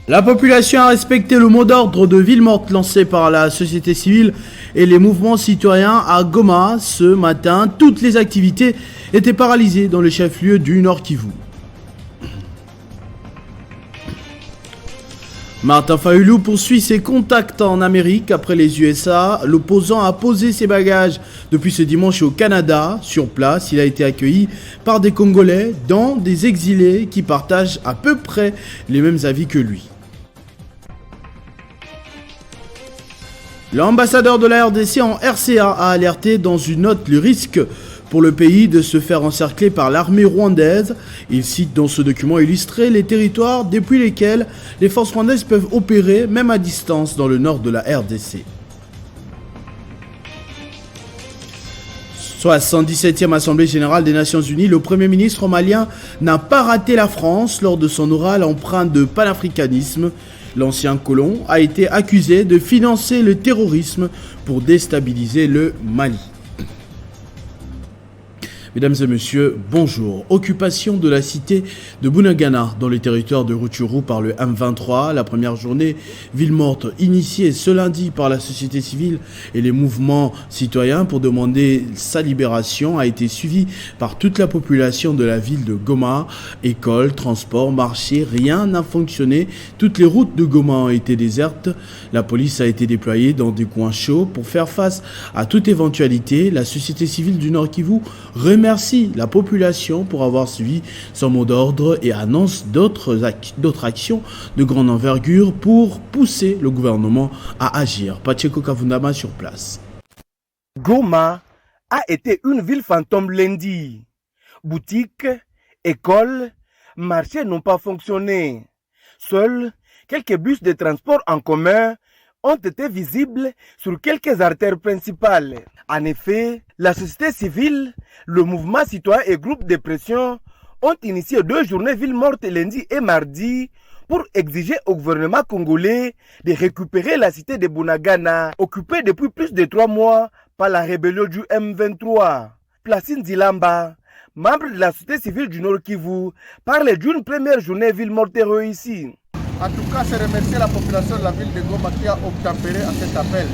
La population a respecté le mot d'ordre de ville morte lancé par la société civile et les mouvements citoyens à Goma. Ce matin, toutes les activités étaient paralysées dans le chef-lieu du Nord Kivu. Martin Fayulu poursuit ses contacts en Amérique après les USA. L'opposant a posé ses bagages depuis ce dimanche au Canada. Sur place, il a été accueilli par des Congolais, dont des exilés qui partagent à peu près les mêmes avis que lui. L'ambassadeur de la RDC en RCA a alerté dans une note le risque pour le pays de se faire encercler par l'armée rwandaise. Il cite dans ce document illustré les territoires depuis lesquels les forces rwandaises peuvent opérer, même à distance, dans le nord de la RDC. 77e Assemblée Générale des Nations Unies, le Premier ministre malien n'a pas raté la France lors de son oral empreint de panafricanisme. L'ancien colon a été accusé de financer le terrorisme pour déstabiliser le Mali. Mesdames et messieurs, bonjour. Occupation de la cité de Bunagana dans le territoire de Rutshuru par le M23. La première journée ville morte initiée ce lundi par la société civile et les mouvements citoyens pour demander sa libération a été suivie par toute la population de la ville de Goma. Écoles, transports, marchés, rien n'a fonctionné. Toutes les routes de Goma ont été désertes. La police a été déployée dans des coins chauds pour faire face à toute éventualité. La société civile du Nord Kivu remercie la population pour avoir suivi son mot d'ordre et annonce d'autres actions de grande envergure pour pousser le gouvernement à agir. Pacheco Kavundama sur place. Goma a été une ville fantôme lundi. Boutiques, écoles, marchés n'ont pas fonctionné. Seuls quelques bus de transport en commun ont été visibles sur quelques artères principales. En effet, la société civile, le mouvement citoyen et groupe de pression ont initié 2 journées ville mortes lundi et mardi pour exiger au gouvernement congolais de récupérer la cité de Bunagana, occupée depuis plus de 3 mois par la rébellion du M23. Placine Zilamba, membre de la société civile du Nord Kivu, parle d'une première journée ville morte réussie. En tout cas, c'est remercier la population de la ville de Goma qui a obtempéré à cet appel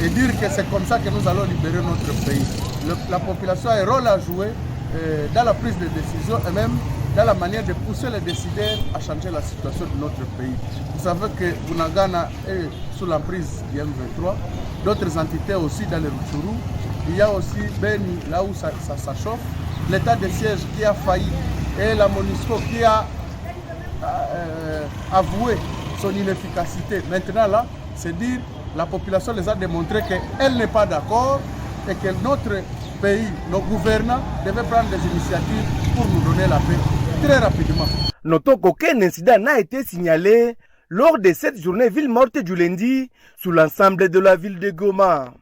et dire que c'est comme ça que nous allons libérer notre pays. La population a un rôle à jouer dans la prise de décision et même dans la manière de pousser les décideurs à changer la situation de notre pays. Vous savez que Bunagana est sous l'emprise du M23, d'autres entités aussi dans le Rutshuru. Il y a aussi Beni, là où ça chauffe, l'état de siège qui a failli et la MONUSCO qui a avoué son inefficacité. Maintenant là, c'est dire la population les a démontré qu'elle n'est pas d'accord et que notre pays, nos gouvernants devaient prendre des initiatives pour nous donner la paix très rapidement. Notons qu'aucun incident n'a été signalé lors de cette journée ville morte du lundi sur l'ensemble de la ville de Goma.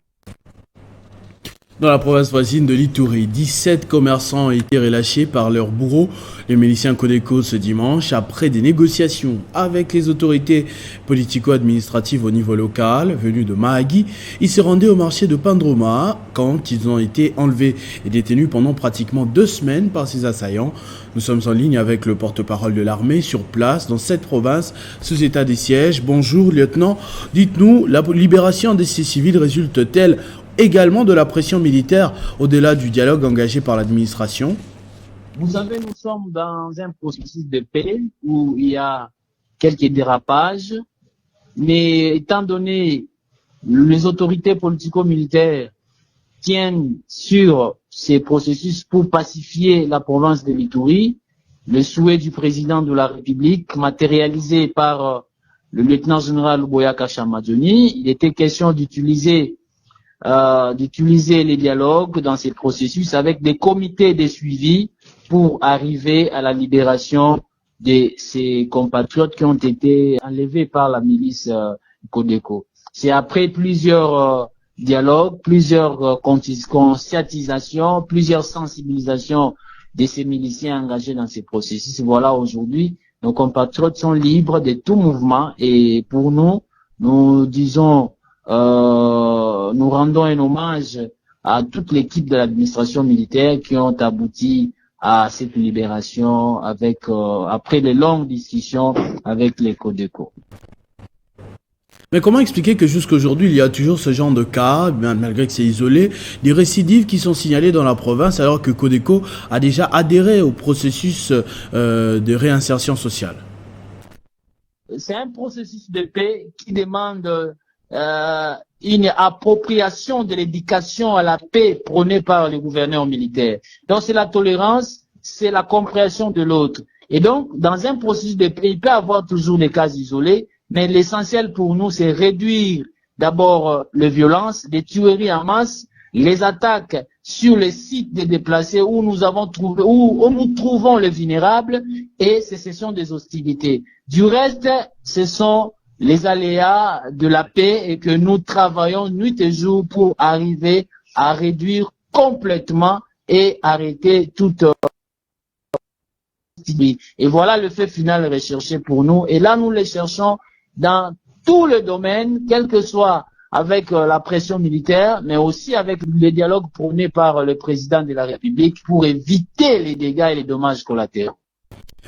Dans la province voisine de l'Ituri, 17 commerçants ont été relâchés par leurs bourreaux. Les miliciens Codeco ce dimanche, après des négociations avec les autorités politico-administratives au niveau local, venus de Mahagi, ils se rendaient au marché de Pandroma quand ils ont été enlevés et détenus pendant pratiquement 2 semaines par ces assaillants. Nous sommes en ligne avec le porte-parole de l'armée sur place dans cette province sous état de siège. Bonjour lieutenant, dites-nous, la libération de ces civils résulte-t-elle également de la pression militaire au-delà du dialogue engagé par l'administration? Vous savez, nous sommes dans un processus de paix où il y a quelques dérapages, mais étant donné les autorités politico-militaires tiennent sur ces processus pour pacifier la province de l'Ituri, le souhait du président de la République matérialisé par le lieutenant-général Boyaka Chamadjoni, il était question d'utiliser les dialogues dans ces processus avec des comités de suivi pour arriver à la libération de ces compatriotes qui ont été enlevés par la milice Codeco. C'est après plusieurs dialogues, plusieurs conscientisations, plusieurs sensibilisations de ces miliciens engagés dans ces processus. Voilà, aujourd'hui, nos compatriotes sont libres de tout mouvement et pour nous, nous disons nous rendons un hommage à toute l'équipe de l'administration militaire qui ont abouti à cette libération avec après de longues discussions avec les Codeco. Mais comment expliquer que jusqu'aujourd'hui, il y a toujours ce genre de cas, malgré que c'est isolé, des récidives qui sont signalées dans la province alors que Codeco a déjà adhéré au processus de réinsertion sociale? C'est un processus de paix qui demande une appropriation de l'éducation à la paix prônée par les gouverneurs militaires. Donc c'est la tolérance, c'est la compréhension de l'autre. Et donc, dans un processus de paix, il peut y avoir toujours des cas isolés, mais l'essentiel pour nous, c'est réduire d'abord les violences, les tueries en masse, les attaques sur les sites des déplacés où nous avons trouvé, où nous trouvons les vulnérables et cessation des hostilités. Du reste, ce sont les aléas de la paix et que nous travaillons nuit et jour pour arriver à réduire complètement et arrêter toute et voilà le fait final recherché pour nous. Et là, nous les cherchons dans tous les domaines, quel que soit avec la pression militaire, mais aussi avec les dialogues prônés par le président de la République pour éviter les dégâts et les dommages collatéraux.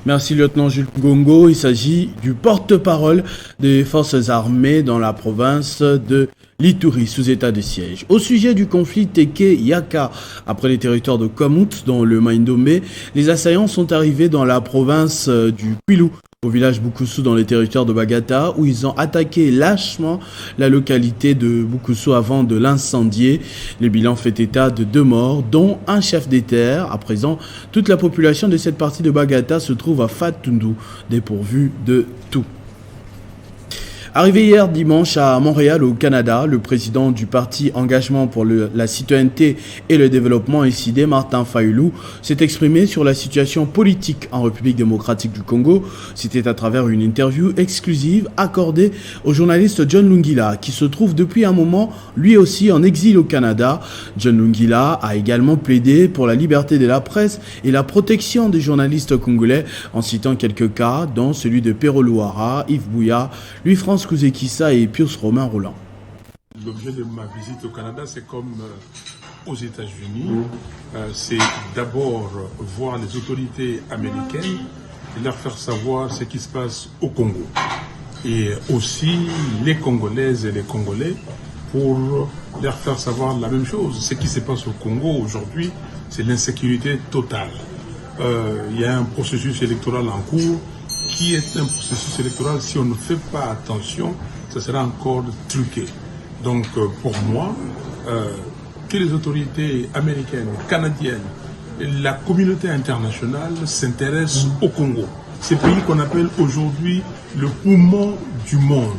Merci lieutenant Jules Gongo. Il s'agit du porte-parole des forces armées dans la province de l'Ituri sous état de siège. Au sujet du conflit Teke-Yaka après les territoires de Kwamut dans le Maïndomé, les assaillants sont arrivés dans la province du Kwilu, au village Bukusu dans les territoires de Bagata, où ils ont attaqué lâchement la localité de Bukusu avant de l'incendier. Le bilan fait état de 2 morts, dont un chef des terres. À présent, toute la population de cette partie de Bagata se trouve à Fatundu, dépourvue de tout. Arrivé hier dimanche à Montréal au Canada, le président du parti Engagement pour la citoyenneté et le développement SID, Martin Fayulu, s'est exprimé sur la situation politique en République démocratique du Congo. C'était à travers une interview exclusive accordée au journaliste John Lungila, qui se trouve depuis un moment lui aussi en exil au Canada. John Lungila a également plaidé pour la liberté de la presse et la protection des journalistes congolais en citant quelques cas, dont celui de Pero Luara, Yves Bouya, Louis-François Kouzekissa et Pius Romain Roland. L'objet de ma visite au Canada, c'est comme aux États-Unis, c'est d'abord voir les autorités américaines et leur faire savoir ce qui se passe au Congo. Et aussi les Congolaises et les Congolais pour leur faire savoir la même chose. Ce qui se passe au Congo aujourd'hui, c'est l'insécurité totale. Il y a un processus électoral en cours qui est un processus électoral, si on ne fait pas attention, ça sera encore truqué. Donc pour moi, que les autorités américaines, canadiennes, la communauté internationale s'intéressent au Congo. Ces pays qu'on appelle aujourd'hui le poumon du monde.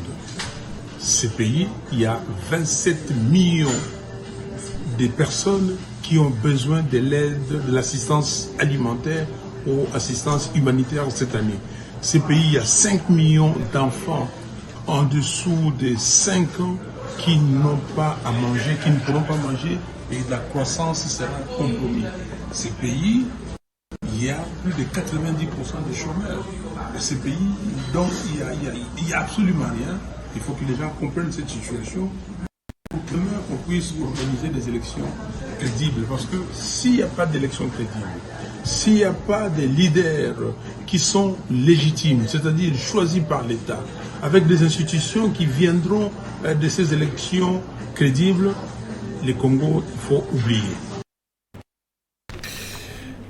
Ces pays, il y a 27 millions de personnes qui ont besoin de l'aide, de l'assistance alimentaire ou assistance humanitaire cette année. Ces pays, il y a 5 millions d'enfants en dessous de 5 ans qui n'ont pas à manger, qui ne pourront pas manger et la croissance sera compromise. Ces pays, il y a plus de 90% de chômeurs. Ces pays, donc il y a absolument rien. Il faut que les gens comprennent cette situation pour que demain on puisse organiser des élections crédibles. Parce que s'il n'y a pas d'élections crédibles, s'il n'y a pas des leaders qui sont légitimes, c'est-à-dire choisis par l'État, avec des institutions qui viendront de ces élections crédibles, les Congos, il faut oublier.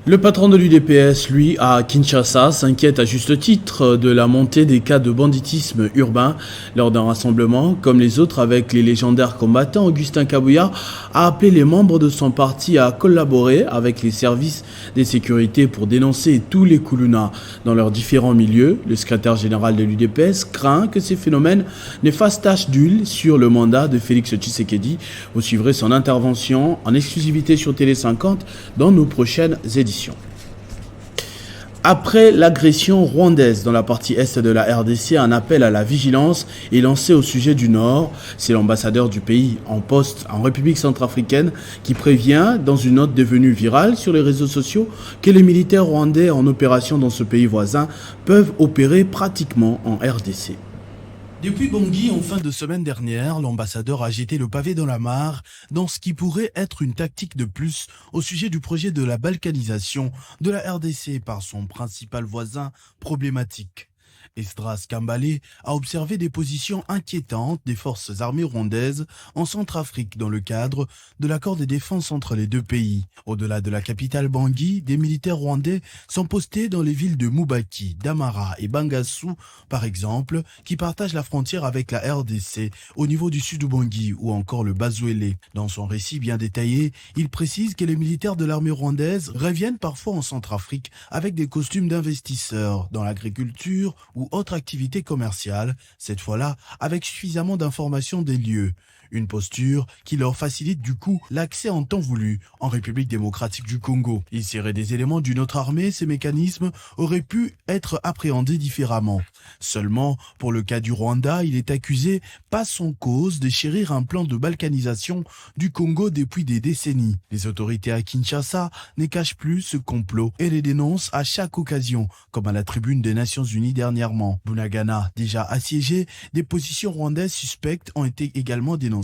Le patron de l'UDPS, lui, à Kinshasa, s'inquiète à juste titre de la montée des cas de banditisme urbain lors d'un rassemblement. Comme les autres avec les légendaires combattants, Augustin Kabouya a appelé les membres de son parti à collaborer avec les services de sécurité pour dénoncer tous les koulouna dans leurs différents milieux. Le secrétaire général de l'UDPS craint que ces phénomènes ne fassent tache d'huile sur le mandat de Félix Tshisekedi. Vous suivrez son intervention en exclusivité sur Télé 50 dans nos prochaines éditions. Après l'agression rwandaise dans la partie est de la RDC, un appel à la vigilance est lancé au sujet du Nord. C'est l'ambassadeur du pays en poste en République centrafricaine qui prévient, dans une note devenue virale sur les réseaux sociaux, que les militaires rwandais en opération dans ce pays voisin peuvent opérer pratiquement en RDC. Depuis Bangui, en fin de semaine dernière, l'ambassadeur a jeté le pavé dans la mare dans ce qui pourrait être une tactique de plus au sujet du projet de la balkanisation de la RDC par son principal voisin problématique. Esdras Kambale a observé des positions inquiétantes des forces armées rwandaises en Centrafrique dans le cadre de l'accord de défense entre les deux pays. Au-delà de la capitale Bangui, des militaires rwandais sont postés dans les villes de Mubaki, Damara et Bangassou, par exemple, qui partagent la frontière avec la RDC au niveau du sud du Bangui ou encore le Bazouélé. Dans son récit bien détaillé, il précise que les militaires de l'armée rwandaise reviennent parfois en Centrafrique avec des costumes d'investisseurs dans l'agriculture ou autre activité commerciale, cette fois-là avec suffisamment d'informations des lieux. Une posture qui leur facilite du coup l'accès en temps voulu en République démocratique du Congo. Il serait des éléments d'une autre armée, ces mécanismes auraient pu être appréhendés différemment. Seulement, pour le cas du Rwanda, il est accusé, pas sans cause, de chérir un plan de balkanisation du Congo depuis des décennies. Les autorités à Kinshasa ne cachent plus ce complot et les dénoncent à chaque occasion, comme à la tribune des Nations Unies dernièrement. Bunagana, déjà assiégé, des positions rwandaises suspectes ont été également dénoncées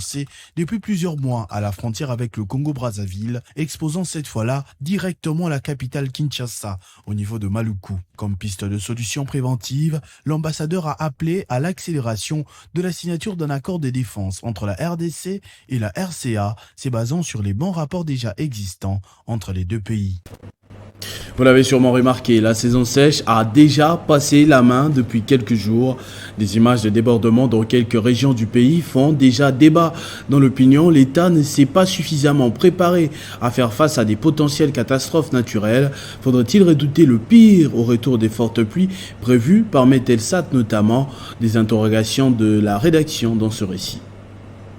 depuis plusieurs mois à la frontière avec le Congo-Brazzaville, exposant cette fois-là directement la capitale Kinshasa au niveau de Maluku. Comme piste de solution préventive, l'ambassadeur a appelé à l'accélération de la signature d'un accord de défense entre la RDC et la RCA, se basant sur les bons rapports déjà existants entre les deux pays. Vous l'avez sûrement remarqué, la saison sèche a déjà passé la main depuis quelques jours. Des images de débordements dans quelques régions du pays font déjà débat. Dans l'opinion, l'État ne s'est pas suffisamment préparé à faire face à des potentielles catastrophes naturelles. Faudrait-il redouter le pire au retour des fortes pluies prévues par Metelsat notamment? Des interrogations de la rédaction dans ce récit.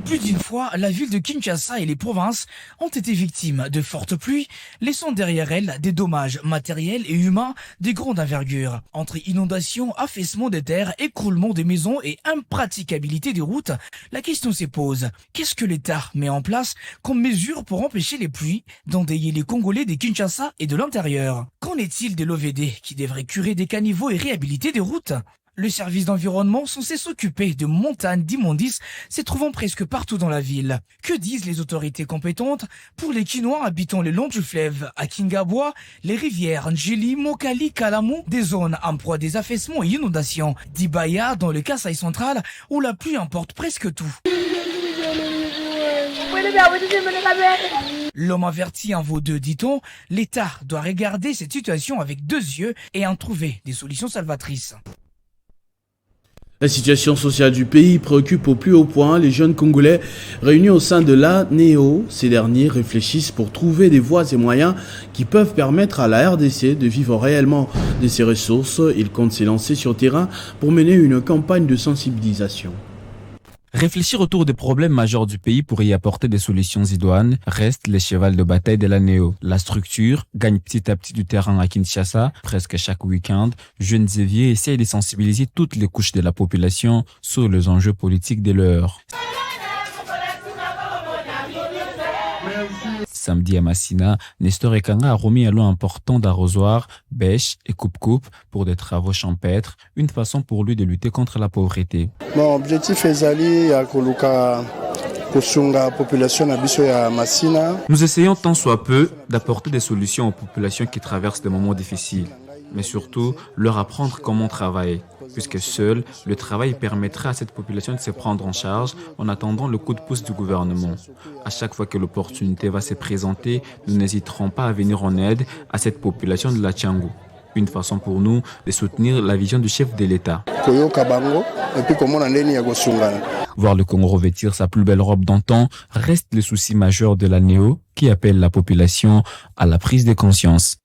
Plus d'une fois, la ville de Kinshasa et les provinces ont été victimes de fortes pluies, laissant derrière elles des dommages matériels et humains de grande envergure. Entre inondations, affaissement des terres, écroulement des maisons et impraticabilité des routes, la question se pose. Qu'est-ce que l'État met en place comme mesure pour empêcher les pluies d'endayer les Congolais de Kinshasa et de l'intérieur? Qu'en est-il de l'OVD qui devrait curer des caniveaux et réhabiliter des routes? Le service d'environnement censé s'occuper de montagnes d'immondices se trouvant presque partout dans la ville. Que disent les autorités compétentes pour les Kinois habitant le long du fleuve à Kingabwa, les rivières Njili, Mokali, Kalamu, des zones en proie des affaissements et inondations, d'Ibaya dans le Kasaï central où la pluie emporte presque tout. L'homme averti en vaut deux, dit-on. L'État doit regarder cette situation avec deux yeux et en trouver des solutions salvatrices. La situation sociale du pays préoccupe au plus haut point les jeunes Congolais réunis au sein de l'ANEO. Ces derniers réfléchissent pour trouver des voies et moyens qui peuvent permettre à la RDC de vivre réellement de ses ressources. Ils comptent s'élancer sur terrain pour mener une campagne de sensibilisation. Réfléchir autour des problèmes majeurs du pays pour y apporter des solutions idoines reste le cheval de bataille de l'ANEO. La structure gagne petit à petit du terrain à Kinshasa. Presque chaque week-end, jeunes et vieux essayent de sensibiliser toutes les couches de la population sur les enjeux politiques de l'heure. Samedi à Massina, Nestor Ekanga a remis un lot important d'arrosoirs, bêches et coupe-coupe pour des travaux champêtres, une façon pour lui de lutter contre la pauvreté. Mon objectif est Nous essayons tant soit peu d'apporter des solutions aux populations qui traversent des moments difficiles, mais surtout leur apprendre comment travailler, puisque seul le travail permettra à cette population de se prendre en charge en attendant le coup de pouce du gouvernement. À chaque fois que l'opportunité va se présenter, nous n'hésiterons pas à venir en aide à cette population de la Tchangou. Une façon pour nous de soutenir la vision du chef de l'État. Voir le Congo revêtir sa plus belle robe d'antan reste le souci majeur de l'ANEO qui appelle la population à la prise de conscience.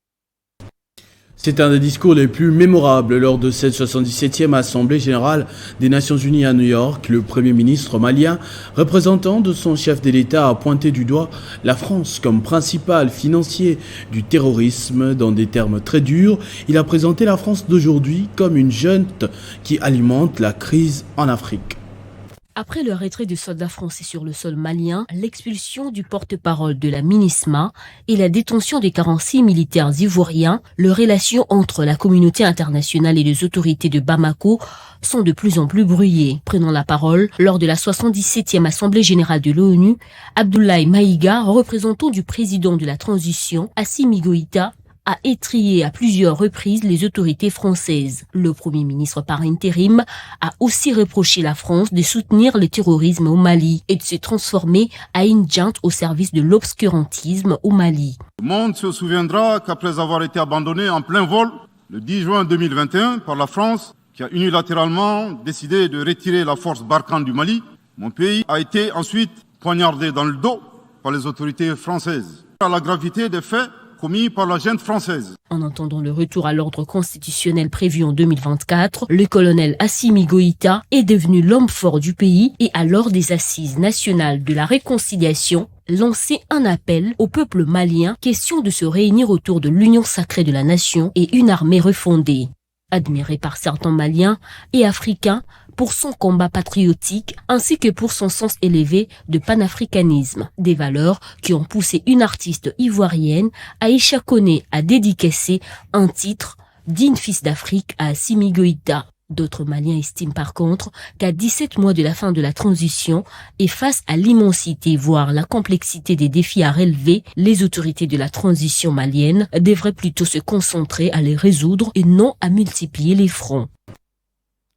C'est un des discours les plus mémorables lors de cette 77e Assemblée générale des Nations Unies à New York. Le Premier ministre malien, représentant de son chef de l'État, a pointé du doigt la France comme principal financier du terrorisme. Dans des termes très durs, il a présenté la France d'aujourd'hui comme une junte qui alimente la crise en Afrique. Après le retrait des soldats français sur le sol malien, l'expulsion du porte-parole de la MINISMA et la détention des 46 militaires ivoiriens, les relations entre la communauté internationale et les autorités de Bamako sont de plus en plus brouillées. Prenant la parole lors de la 77e Assemblée générale de l'ONU, Abdoulaye Maïga, représentant du président de la transition, Assimi Goïta, a étrillé à plusieurs reprises les autorités françaises. Le Premier ministre par intérim a aussi reproché la France de soutenir le terrorisme au Mali et de se transformer à une junte au service de l'obscurantisme au Mali. Le monde se souviendra qu'après avoir été abandonné en plein vol le 10 juin 2021 par la France, qui a unilatéralement décidé de retirer la force Barkhane du Mali, mon pays a été ensuite poignardé dans le dos par les autorités françaises. À la gravité des faits commis par la junte française. En entendant le retour à l'ordre constitutionnel prévu en 2024, le colonel Assimi Goïta est devenu l'homme fort du pays et à l'heure des assises nationales de la réconciliation, lancé un appel au peuple malien, question de se réunir autour de l'union sacrée de la nation et une armée refondée. Admiré par certains Maliens et Africains pour son combat patriotique ainsi que pour son sens élevé de panafricanisme, des valeurs qui ont poussé une artiste ivoirienne, Aïcha Koné, à dédicacer un titre « Digne fils d'Afrique » à Assimi Goïta. D'autres Maliens estiment par contre qu'à 17 mois de la fin de la transition et face à l'immensité, voire la complexité des défis à relever, les autorités de la transition malienne devraient plutôt se concentrer à les résoudre et non à multiplier les fronts.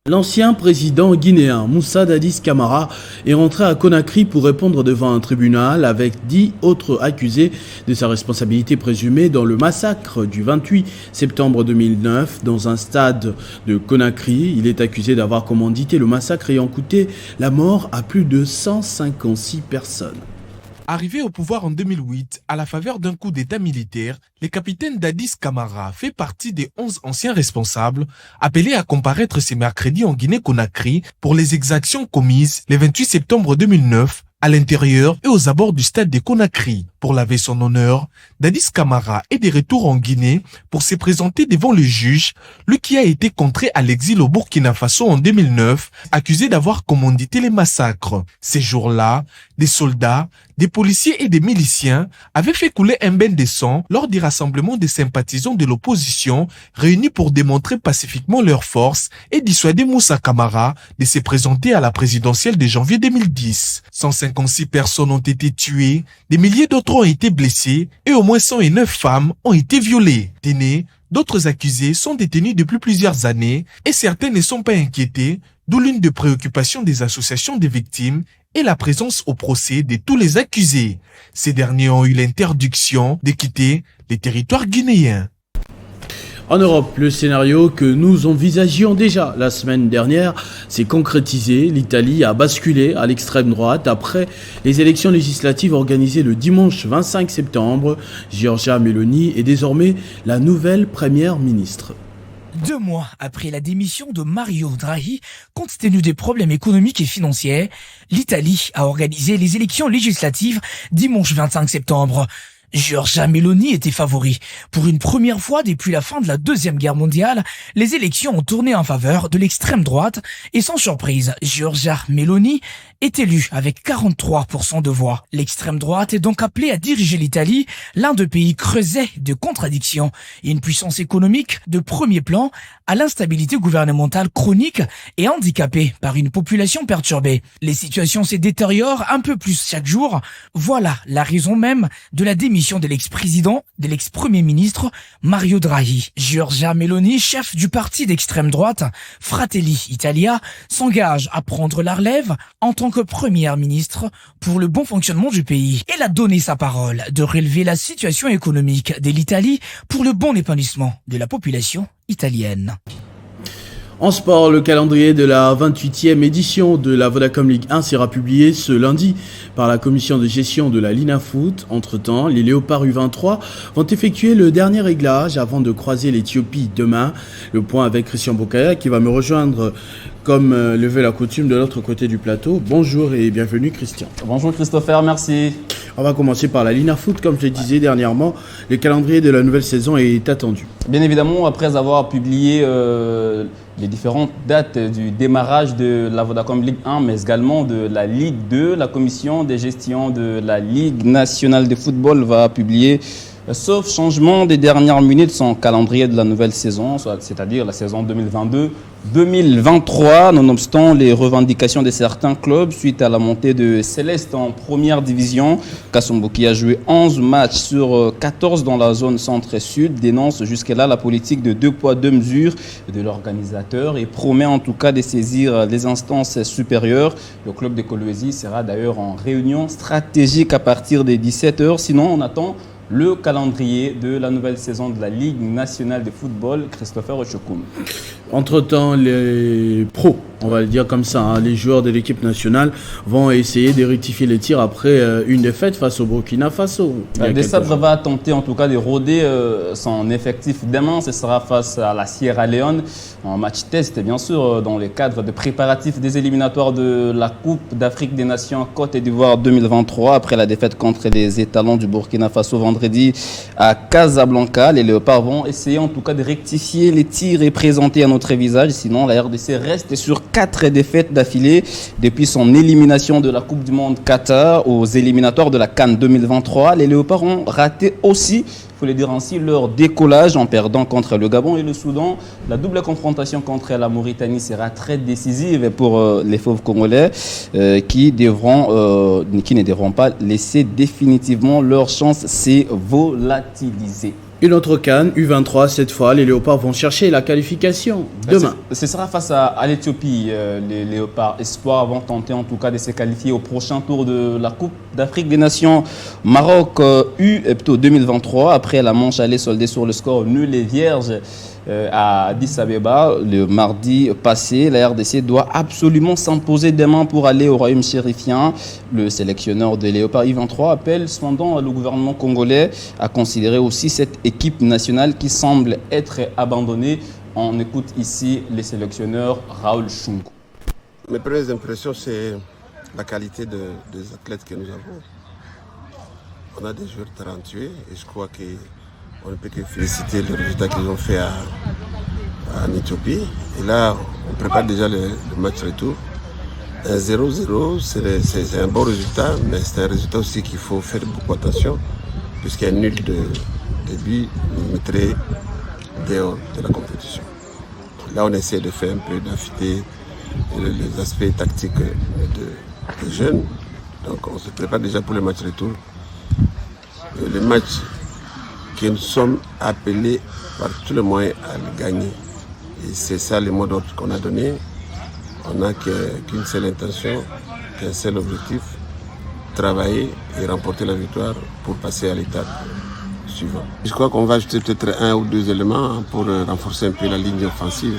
L'ancien président guinéen Moussa Dadis Camara est rentré à Conakry pour répondre devant un tribunal avec 10 autres accusés de sa responsabilité présumée dans le massacre du 28 septembre 2009 dans un stade de Conakry. Il est accusé d'avoir commandité le massacre ayant coûté la mort à plus de 156 personnes. Arrivé au pouvoir en 2008, à la faveur d'un coup d'état militaire, le capitaine Dadis Camara fait partie des 11 anciens responsables appelés à comparaître ce mercredi en Guinée-Conakry pour les exactions commises le 28 septembre 2009 à l'intérieur et aux abords du stade de Conakry. Pour laver son honneur, Dadis Camara est de retour en Guinée pour se présenter devant le juge, lui qui a été contraint à l'exil au Burkina Faso en 2009, accusé d'avoir commandité les massacres. Ces jours-là, des soldats, des policiers et des miliciens avaient fait couler un bain de sang lors du rassemblement des sympathisants de l'opposition réunis pour démontrer pacifiquement leur force et dissuader Moussa Camara de se présenter à la présidentielle de janvier 2010. 156 personnes ont été tuées, des milliers d'autres ont été blessés et au moins 109 femmes ont été violées. Tenez, d'autres accusés sont détenus depuis plusieurs années et certains ne sont pas inquiétés, d'où l'une des préoccupations des associations de victimes et la présence au procès de tous les accusés. Ces derniers ont eu l'interdiction de quitter les territoires guinéens. En Europe, le scénario que nous envisagions déjà la semaine dernière s'est concrétisé. L'Italie a basculé à l'extrême droite après les élections législatives organisées le dimanche 25 septembre. Giorgia Meloni est désormais la nouvelle première ministre. 2 mois après la démission de Mario Draghi, compte tenu des problèmes économiques et financiers, l'Italie a organisé les élections législatives dimanche 25 septembre. Giorgia Meloni était favori. Pour une première fois depuis la fin de la Deuxième Guerre mondiale, les élections ont tourné en faveur de l'extrême droite et sans surprise, Giorgia Meloni est élue avec 43% de voix. L'extrême droite est donc appelée à diriger l'Italie, l'un des pays creusés de contradictions et une puissance économique de premier plan à l'instabilité gouvernementale chronique et handicapée par une population perturbée. Les situations se détériorent un peu plus chaque jour. Voilà la raison même de la démission de l'ex-président, de l'ex-premier ministre Mario Draghi. Giorgia Meloni, chef du parti d'extrême droite Fratelli Italia, s'engage à prendre la relève en tant que première ministre pour le bon fonctionnement du pays. Elle a donné sa parole de relever la situation économique de l'Italie pour le bon épanouissement de la population italienne. En sport, le calendrier de la 28e édition de la Vodacom Ligue 1 sera publié ce lundi par la commission de gestion de la Linafoot. Entre-temps, les Léopards U23 vont effectuer le dernier réglage avant de croiser l'Éthiopie demain. Le point avec Christian Bokaya qui va me rejoindre comme le veut la coutume de l'autre côté du plateau. Bonjour et bienvenue Christian. Bonjour Christopher, merci. On va commencer par la Lina Foot. Comme je le disais dernièrement, le calendrier de la nouvelle saison est attendu. Bien évidemment, après avoir publié les différentes dates du démarrage de la Vodacom Ligue 1, mais également de la Ligue 2, la commission de gestion de la Ligue nationale de football va publier, sauf changement des dernières minutes, son calendrier de la nouvelle saison, c'est-à-dire la saison 2022-2023, nonobstant les revendications de certains clubs suite à la montée de Céleste en première division. Kassombo, qui a joué 11 matchs sur 14 dans la zone centre-sud, dénonce jusque-là la politique de 2 poids 2 mesures de l'organisateur et promet en tout cas de saisir les instances supérieures. Le club de Kolwezi sera d'ailleurs en réunion stratégique à partir des 17h. Sinon, on attend le calendrier de la nouvelle saison de la Ligue nationale de football, Christopher Ochokoum. Entre-temps, les pros, on va le dire comme ça, les joueurs de l'équipe nationale vont essayer de rectifier les tirs après une défaite face au Burkina Faso. Desabre va tenter en tout cas de rôder son effectif demain. Ce sera face à la Sierra Leone en match test, bien sûr, dans le cadre de préparatifs des éliminatoires de la Coupe d'Afrique des Nations Côte d'Ivoire 2023. Après la défaite contre les étalons du Burkina Faso vendredi à Casablanca, les Léopards vont essayer en tout cas de rectifier les tirs et présenter un autre visage. Sinon, la RDC reste sur 4 défaites d'affilée depuis son élimination de la Coupe du Monde Qatar aux éliminatoires de la CAN 2023. Les Léopards ont raté aussi, il faut le dire ainsi, leur décollage en perdant contre le Gabon et le Soudan. La double confrontation contre la Mauritanie sera très décisive pour les fauves congolais qui ne devront pas laisser définitivement leur chance se volatiliser. Une autre CAN, U23, cette fois, les Léopards vont chercher la qualification demain. Ce sera face à l'Éthiopie. Les Léopards Espoir vont tenter en tout cas de se qualifier au prochain tour de la Coupe d'Afrique des Nations Maroc U 2023. Après la manche allée soldée sur le score nul et vierge à Addis Abeba le mardi passé, la RDC doit absolument s'imposer demain pour aller au royaume chérifien. Le sélectionneur des Léopards U23 appelle cependant le gouvernement congolais à considérer aussi cette équipe nationale qui semble être abandonnée. On écoute ici les sélectionneurs Raoul Chungu. Mes premières impressions, c'est la qualité des athlètes que nous avons. On a des joueurs talentueux et je crois qu'on ne peut que féliciter le résultat qu'ils ont fait en Éthiopie. Et là, on prépare déjà le match retour. Un 0-0, c'est un bon résultat, mais c'est un résultat aussi qu'il faut faire beaucoup attention, puisqu'un nul de but nous mettrait dehors de la compétition. Là, on essaie de faire un peu d'affûter les aspects tactiques des jeunes. Donc, on se prépare déjà pour le match retour. Le match que nous sommes appelés par tous les moyens à le gagner. Et c'est ça le mot d'ordre qu'on a donné. On n'a qu'une seule intention, qu'un seul objectif, travailler et remporter la victoire pour passer à l'étape suivante. Je crois qu'on va ajouter peut-être 1 ou 2 éléments pour renforcer un peu la ligne offensive.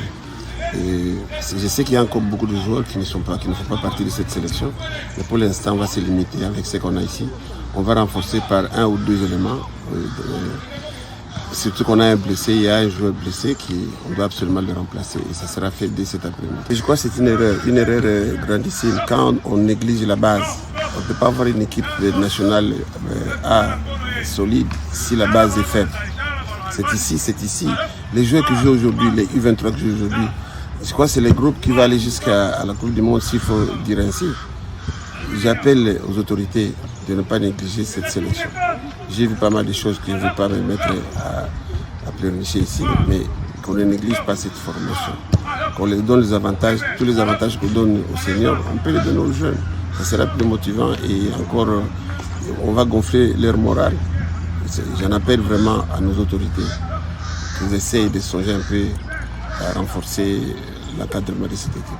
Et je sais qu'il y a encore beaucoup de joueurs qui ne font pas partie de cette sélection, mais pour l'instant on va se limiter avec ce qu'on a ici. On va renforcer par 1 ou 2 éléments. Surtout qu'on a un blessé, il y a un joueur blessé on doit absolument le remplacer et ça sera fait dès cet après-midi. Et je crois que c'est une erreur grandissime quand on néglige la base. On ne peut pas avoir une équipe nationale solide si la base est faible. C'est ici. Les joueurs qui jouent aujourd'hui, les U23 qui jouent aujourd'hui, je crois que c'est le groupe qui va aller jusqu'à la Coupe du Monde, s'il faut dire ainsi. J'appelle aux autorités de ne pas négliger cette sélection. J'ai vu pas mal de choses que je ne veux pas me mettre à pleurnicher ici, mais qu'on ne néglige pas cette formation. Qu'on leur donne les avantages, tous les avantages qu'on donne aux seniors, on peut les donner aux jeunes. Ça sera plus motivant et encore, on va gonfler leur morale. J'en appelle vraiment à nos autorités qu'ils essayent de songer un peu à renforcer l'encadrement de cette équipe.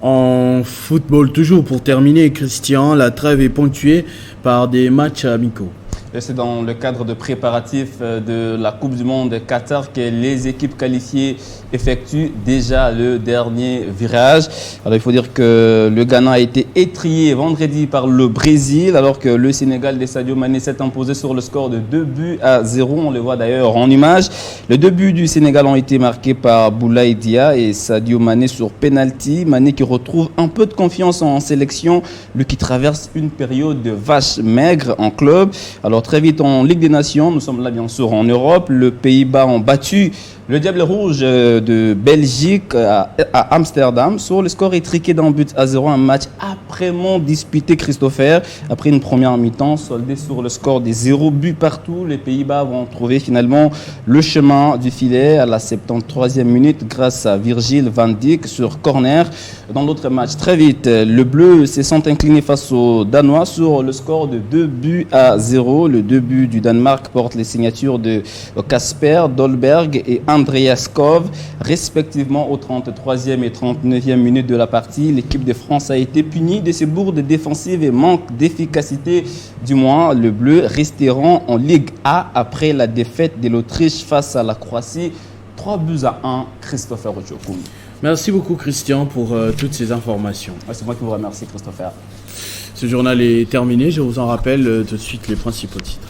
En football, toujours pour terminer, Christian, la trêve est ponctuée par des matchs amicaux. Et c'est dans le cadre de préparatifs de la Coupe du Monde Qatar que les équipes qualifiées effectuent déjà le dernier virage. Alors il faut dire que le Ghana a été étrillé vendredi par le Brésil, alors que le Sénégal de Sadio Mané s'est imposé sur le score de 2-0. On le voit d'ailleurs en image. Les 2 buts du Sénégal ont été marqués par Boulaye Dia et Sadio Mané sur penalty. Mané qui retrouve un peu de confiance en sélection, lui qui traverse une période de vache maigre en club. Alors très vite en Ligue des Nations, nous sommes là bien sûr en Europe. Le Pays-Bas ont battu le Diable Rouge de Belgique à Amsterdam sur le score étriqué d'1-0, un match âprement disputé, Christopher. Après une première mi-temps soldée sur le score des 0 buts partout, les Pays-Bas vont trouver finalement le chemin du filet à la 73e minute grâce à Virgil van Dijk sur corner. Dans l'autre match, très vite, le Bleu se sont inclinés face aux Danois sur le score de 2-0. Le 2 buts du Danemark portent les signatures de Kasper Dolberg et Andreas Kov, respectivement aux 33e et 39e minutes de la partie. L'équipe de France a été punie de ses bourdes défensives et manque d'efficacité. Du moins, le Bleu resteront en Ligue A après la défaite de l'Autriche face à la Croatie. 3-1, Christopher Ochokoum. Merci beaucoup Christian pour toutes ces informations. C'est moi qui vous remercie Christopher. Ce journal est terminé, je vous en rappelle tout de suite les principaux titres.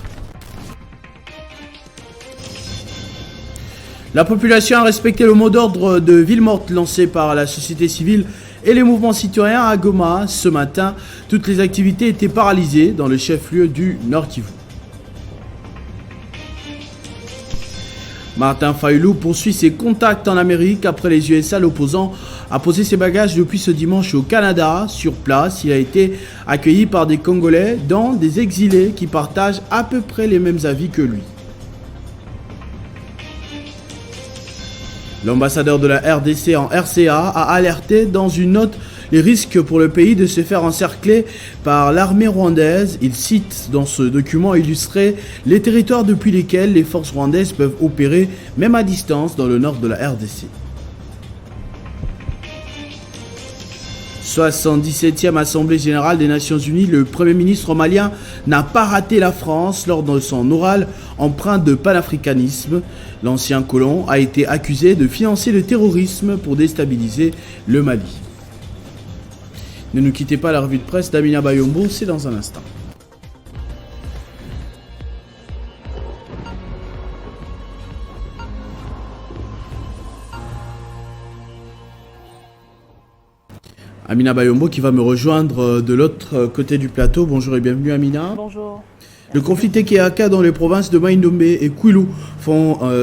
La population a respecté le mot d'ordre de ville morte lancé par la société civile et les mouvements citoyens à Goma. Ce matin, toutes les activités étaient paralysées dans le chef-lieu du Nord Kivu. Martin Fayulu poursuit ses contacts en Amérique après les USA. L'opposant a posé ses bagages depuis ce dimanche au Canada. Sur place, il a été accueilli par des Congolais, dont des exilés qui partagent à peu près les mêmes avis que lui. L'ambassadeur de la RDC en RCA a alerté dans une note les risques pour le pays de se faire encercler par l'armée rwandaise. Il cite dans ce document illustré les territoires depuis lesquels les forces rwandaises peuvent opérer, même à distance, dans le nord de la RDC. 77e Assemblée Générale des Nations Unies, le Premier ministre malien n'a pas raté la France lors de son oral empreint de panafricanisme. L'ancien colon a été accusé de financer le terrorisme pour déstabiliser le Mali. Ne nous quittez pas, la revue de presse d'Amina Bayombo, c'est dans un instant. Amina Bayombo qui va me rejoindre de l'autre côté du plateau. Bonjour et bienvenue Amina. Bonjour. Le conflit Tekeaka dans les provinces de Mai-Ndombe et Kwilu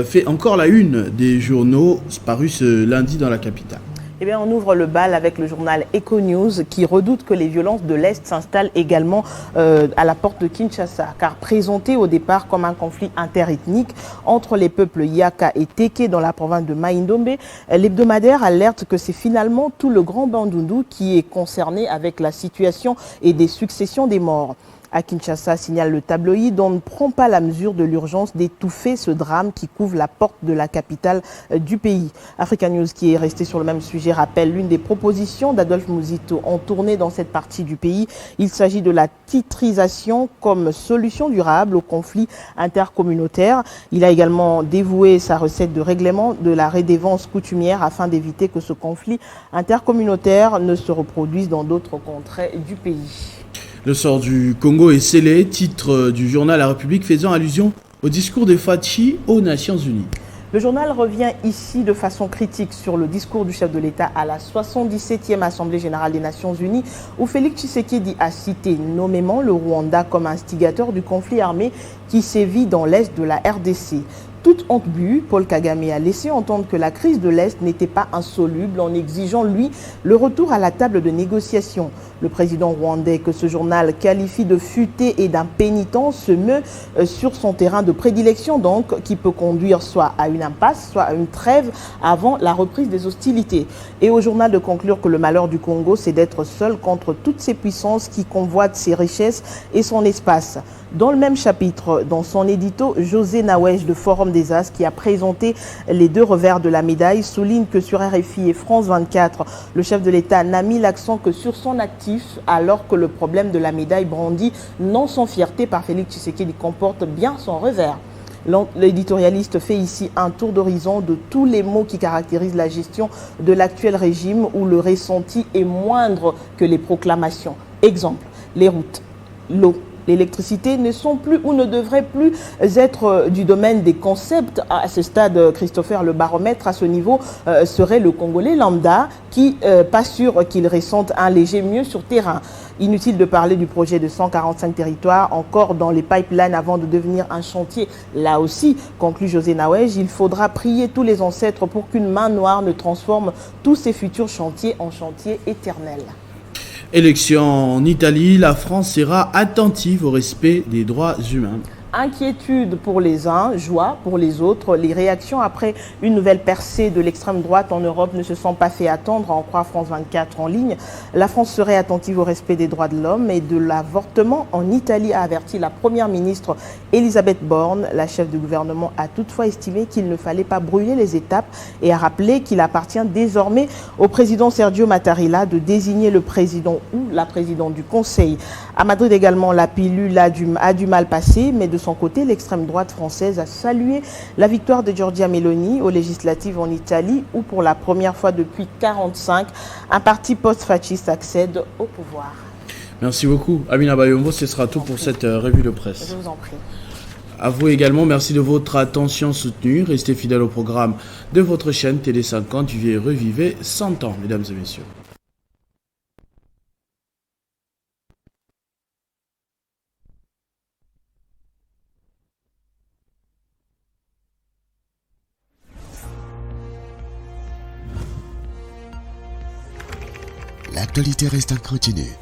fait encore la une des journaux parus ce lundi dans la capitale. Eh bien, on ouvre le bal avec le journal Econews qui redoute que les violences de l'Est s'installent également à la porte de Kinshasa, car présenté au départ comme un conflit interethnique entre les peuples Yaka et Teke dans la province de Mai-Ndombe, l'hebdomadaire alerte que c'est finalement tout le Grand Bandundu qui est concerné avec la situation et des successions des morts. À Kinshasa, signale le tabloïd, on ne prend pas la mesure de l'urgence d'étouffer ce drame qui couvre la porte de la capitale du pays. Africa News, qui est resté sur le même sujet, rappelle l'une des propositions d'Adolphe Muzito en tournée dans cette partie du pays. Il s'agit de la titrisation comme solution durable au conflit intercommunautaire. Il a également dévoué sa recette de règlement de la redevance coutumière afin d'éviter que ce conflit intercommunautaire ne se reproduise dans d'autres contrées du pays. Le sort du Congo est scellé, titre du journal La République faisant allusion au discours de Fachi aux Nations Unies. Le journal revient ici de façon critique sur le discours du chef de l'État à la 77e Assemblée Générale des Nations Unies où Félix Tshisekedi a cité nommément le Rwanda comme instigateur du conflit armé qui sévit dans l'Est de la RDC. Toute honte bue, Paul Kagame a laissé entendre que la crise de l'Est n'était pas insoluble en exigeant, lui, le retour à la table de négociation. Le président rwandais, que ce journal qualifie de futé et d'impénitent, se meut sur son terrain de prédilection, donc, qui peut conduire soit à une impasse, soit à une trêve avant la reprise des hostilités. Et au journal de conclure que le malheur du Congo, c'est d'être seul contre toutes ces puissances qui convoitent ses richesses et son espace. Dans le même chapitre, dans son édito, José Nawej de Forum Guillaume Desas, qui a présenté les deux revers de la médaille, souligne que sur RFI et France 24, le chef de l'État n'a mis l'accent que sur son actif, alors que le problème de la médaille brandie, non sans fierté par Félix Tshisekedi, comporte bien son revers. L'éditorialiste fait ici un tour d'horizon de tous les maux qui caractérisent la gestion de l'actuel régime où le ressenti est moindre que les proclamations. Exemple, les routes, l'eau, l'électricité ne sont plus ou ne devraient plus être du domaine des concepts. À ce stade, Christopher, le baromètre à ce niveau serait le Congolais lambda qui, pas sûr qu'il ressente un léger mieux sur terrain. Inutile de parler du projet de 145 territoires encore dans les pipelines avant de devenir un chantier. Là aussi, conclut José Nawej, il faudra prier tous les ancêtres pour qu'une main noire ne transforme tous ces futurs chantiers en chantiers éternels. Élection en Italie, la France sera attentive au respect des droits humains. Inquiétude pour les uns, joie pour les autres. Les réactions après une nouvelle percée de l'extrême droite en Europe ne se sont pas fait attendre, à en croire France 24 en ligne. La France serait attentive au respect des droits de l'homme et de l'avortement en Italie, a averti la première ministre Elisabeth Borne. La chef du gouvernement a toutefois estimé qu'il ne fallait pas brûler les étapes et a rappelé qu'il appartient désormais au président Sergio Mattarella de désigner le président ou la présidente du Conseil. À Madrid également, la pilule a du mal passé, mais de son côté, l'extrême droite française a salué la victoire de Giorgia Meloni aux législatives en Italie, où pour la première fois depuis 1945, un parti post-fasciste accède au pouvoir. Merci beaucoup. Amina Bayombo, ce sera tout pour cette revue de presse. Je vous en prie. À vous également, merci de votre attention soutenue. Restez fidèles au programme de votre chaîne Télé 50. Vivez et revivez 100 ans, mesdames et messieurs. L'actualité reste incontinue.